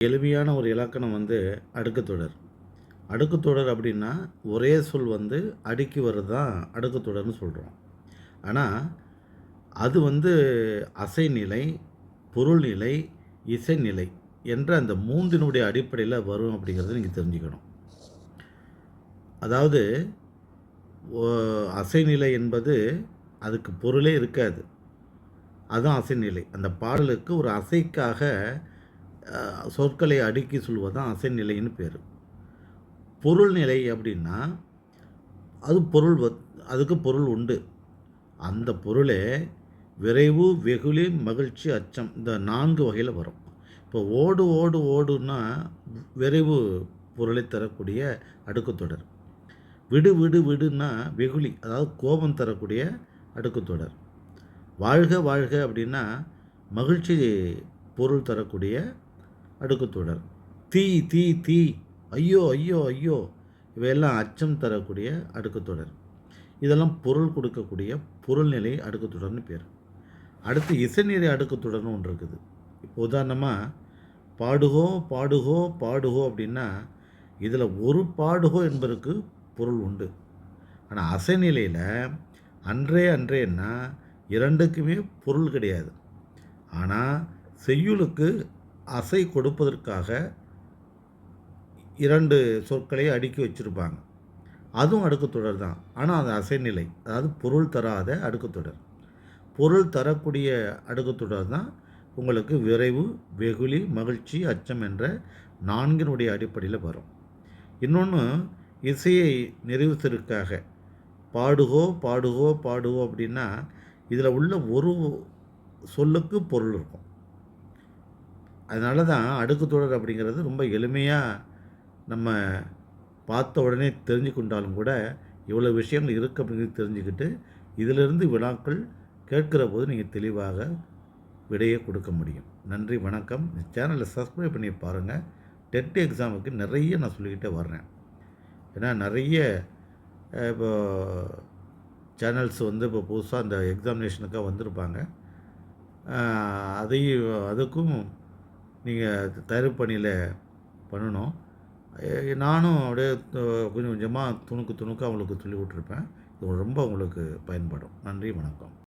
எளிமையான ஒரு இலக்கணம் அடுக்குத்தொடர். அடுக்குத்தொடர் அப்படின்னா, ஒரே சொல் அடுக்கி வர்றது தான் அடுக்குத்தொடர்ன்னு சொல்றோம். ஆனா, அது அசைநிலை, பொருள்நிலை, இசைநிலை என்ற அந்த 3னுடைய அடிப்படையில வரும் அப்படிங்கிறத நீங்க தெரிஞ்சுக்கணும். அதாவது ஒ அசைநிலை என்பது அதுக்கு பொருளே இருக்காது. அதுதான் அசைநிலை. அந்த பாடலுக்கு ஒரு அசைக்காக சொற்களை அடுக்கி சொல்வது தான் அசைநிலைன்னு பேரு. பொருள்நிலை அப்படின்னா, அது பொருள் அதுக்கு பொருள் உண்டு. அந்த பொருளே விரைவு, வெகுளி, மகிழ்ச்சி, அச்சம் இந்த 4 வகையில வரும். இப்போ ஓடு, ஓடு, ஓடுன்னா விரைவு பொருளை தரக்கூடிய அடுக்குத்தொடர். விடு, விடு, விடுன்னா வெகுளி, அதாவது கோபம் தரக்கூடிய அடுக்குத்தொடர். வாழ்க, வாழ்க அப்படின்னா மகிழ்ச்சி பொருள் தரக்கூடிய அடுக்குத்தொடர். தீ, தீ, தீ, ஐயோ, ஐயோ, ஐயோ இவையெல்லாம் அச்சம் தரக்கூடிய அடுக்குத்தொடர். இதெல்லாம் பொருள் கொடுக்கக்கூடிய பொருள்நிலை அடுக்குத்தொடர்னு பேர். அடுத்து இசைநிலை அடுக்குத்தொடர்னு ஒன்று இருக்குது. இப்போ உதாரணமாக பாடுகோ, பாடுகோ, பாடுகோ அப்படின்னா இதில் ஒரு பாடுகோ என்பதற்கு பொருள் உண்டு. ஆனால் அசைநிலையில் அன்றே அன்றேன்னா 2க்குமே பொருள் கிடையாது. ஆனால் செய்யுளுக்கு அசை கொடுப்பதற்காக 2 சொற்களை அடுக்கி வச்சுருப்பாங்க. அதுவும் அடுக்குத்தொடர் தான். ஆனால் அது அசைநிலை, அதாவது பொருள் தராத அடுக்குத்தொடர். பொருள் தரக்கூடிய அடுக்குத்தொடர் தான் உங்களுக்கு விரைவு, வெகுளி, மகிழ்ச்சி, அச்சம் என்ற 4னுடைய அடிப்படையில் வரும். இன்னொன்று இசையை நிறைவுசதற்காக பாடுகோ, பாடுகோ, பாடுகோ அப்படின்னா இதில் உள்ள ஒரு சொல்லுக்கு பொருள் இருக்கும். அதனால தான் அடுக்குத்தொடர் அப்படிங்கிறது ரொம்ப எளிமையாக நம்ம பார்த்த உடனே தெரிஞ்சு கொண்டாலும் கூட இவ்வளோ விஷயங்கள் இருக்குது அப்படிங்கிறது தெரிஞ்சுக்கிட்டு இதிலிருந்து வினாக்கள் கேட்கிற போது நீங்கள் தெளிவாக விடையை கொடுக்க முடியும். நன்றி, வணக்கம். இந்த சேனலை சப்ஸ்கிரைப் பண்ணி பாருங்கள். டெட் எக்ஸாமுக்கு நிறைய நான் சொல்லிக்கிட்டே வர்றேன். ஏன்னா நிறைய இப்போ சேனல்ஸ் இப்போ புதுசாக அந்த எக்ஸாமினேஷனுக்காக வந்திருப்பாங்க. அதுக்கும் நீங்கள் தயார் பணியில் பண்ணணும். நானும் அப்படியே கொஞ்சம் கொஞ்சமாக துணுக்கு துணுக்கு அவங்களுக்கு சொல்லி விட்ருப்பேன். இது ரொம்ப உங்களுக்கு பயன்படும். நன்றி, வணக்கம்.